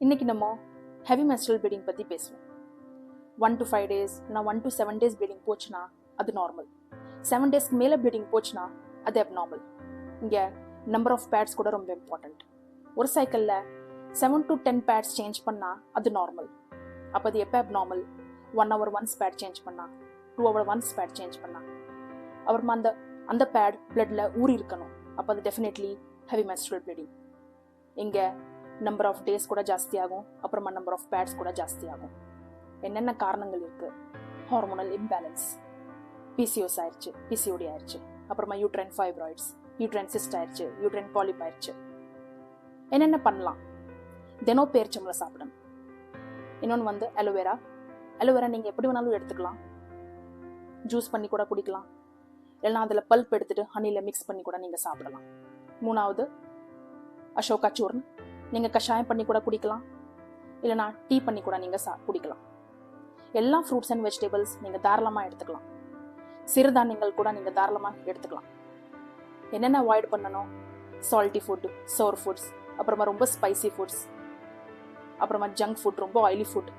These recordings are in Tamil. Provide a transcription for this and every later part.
இன்னைக்கு நம்ம ஹெவி menstrual bleeding பற்றி பேசுவோம். 1 to 5 days நான் 1 to 7 days bleeding போச்சுன்னா அது நார்மல். 7 daysக்கு மேலே bleeding போச்சுன்னா அது அப்நார்மல். இங்கே நம்பர் ஆஃப் பேட்ஸ் கூட ரொம்ப இம்பார்ட்டண்ட். ஒரு சைக்கிளில் 7 to 10 பேட்ஸ் சேஞ்ச் பண்ணால் அது நார்மல். அப்போ அது எப்போ abnormal? 1 hour once pad change பண்ணால், 2 hour ஒன்ஸ் பேட் சேஞ்ச் பண்ணால், அப்புறமா அந்த பேட் பிளட்டில் ஊறி இருக்கணும். அப்போ அது டெஃபினெட்லி ஹெவி menstrual bleeding. இங்கே நம்பர் ஆஃப் டேஸ் கூட ஜாஸ்தி ஆகும், அப்புறமா நம்பர் ஆஃப் பேட்ஸ் கூட ஜாஸ்தி ஆகும். என்னென்ன காரணங்கள் இருக்குது? ஹார்மோனல் இம்பேலன்ஸ், பிசிஓஸ் ஆயிடுச்சு, பிசிஓடி ஆயிடுச்சு, அப்புறமா யூட்ரைன் ஃபைப்ராய்ட்ஸ், யூட்ரைன் சிஸ்ட் ஆயிடுச்சு, யூட்ரைன் பாலிப் ஆயிடுச்சு. என்னென்ன பண்ணலாம்? தினம் பேரிச்சம்பழம் சாப்பிடணும். இன்னொன்று அலோவேரா. அலோவேரா நீங்கள் எப்படி வேணாலும் எடுத்துக்கலாம். ஜூஸ் பண்ணி கூட குடிக்கலாம், இல்லைனா அதில் பல்ப் எடுத்துட்டு ஹனியில் மிக்ஸ் பண்ணி கூட நீங்கள் சாப்பிடலாம். 3வது அசோகா சூர்ண். நீங்கள் கஷாயம் பண்ணி கூட குடிக்கலாம், இல்லைனா டீ பண்ணி கூட நீங்கள் குடிக்கலாம். எல்லா ஃப்ரூட்ஸ் அண்ட் வெஜிடபிள்ஸ் நீங்கள் தாராளமாக எடுத்துக்கலாம். சிறுதானியங்கள் கூட நீங்கள் தாராளமாக எடுத்துக்கலாம். என்னென்ன அவாய்ட் பண்ணணும்? சால்ட்டி ஃபுட், சோர் ஃபுட்ஸ், அப்புறமா ரொம்ப ஸ்பைசி ஃபுட்ஸ், அப்புறமா ஜங்க் ஃபுட், ரொம்ப ஆயிலி ஃபுட்.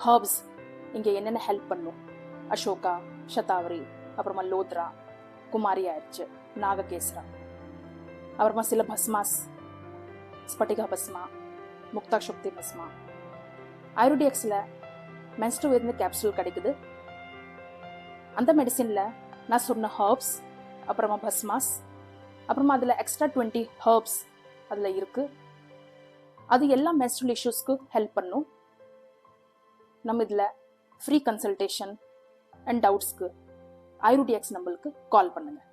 ஹர்ப்ஸ் இங்கே என்னென்ன ஹெல்ப் பண்ணும்? அசோகா, சதாவரி, அப்புறமா லோத்ரா, குமாரி ஆயிடுச்சு, நாககேசரா, அப்புறமா சில பஸ்மாஸ், ஸ்பட்டிகா பஸ்மா, முக்தா சக்தி பஸ்மா. ஆயுர்வேடிக்ஸில் மென்ஸ்ட்ருவேட் கேப்சூல் கிடைக்குது. அந்த மெடிசினில் நான் சொன்ன ஹர்ப்ஸ், அப்புறமா பஸ்மாஸ், அப்புறமா அதில் எக்ஸ்ட்ரா 20 ஹர்ப்ஸ் அதில் இருக்குது. அது எல்லா மென்ஸ்ட்ரல் இஷ்யூஸ்க்கு ஹெல்ப் பண்ணும். நம்ம இதில் ஃப்ரீ கன்சல்டேஷன் அண்ட் டவுட்ஸ்க்கு ஆயுர்வேடிக்ஸ் நம்பருக்கு கால் பண்ணுங்கள்.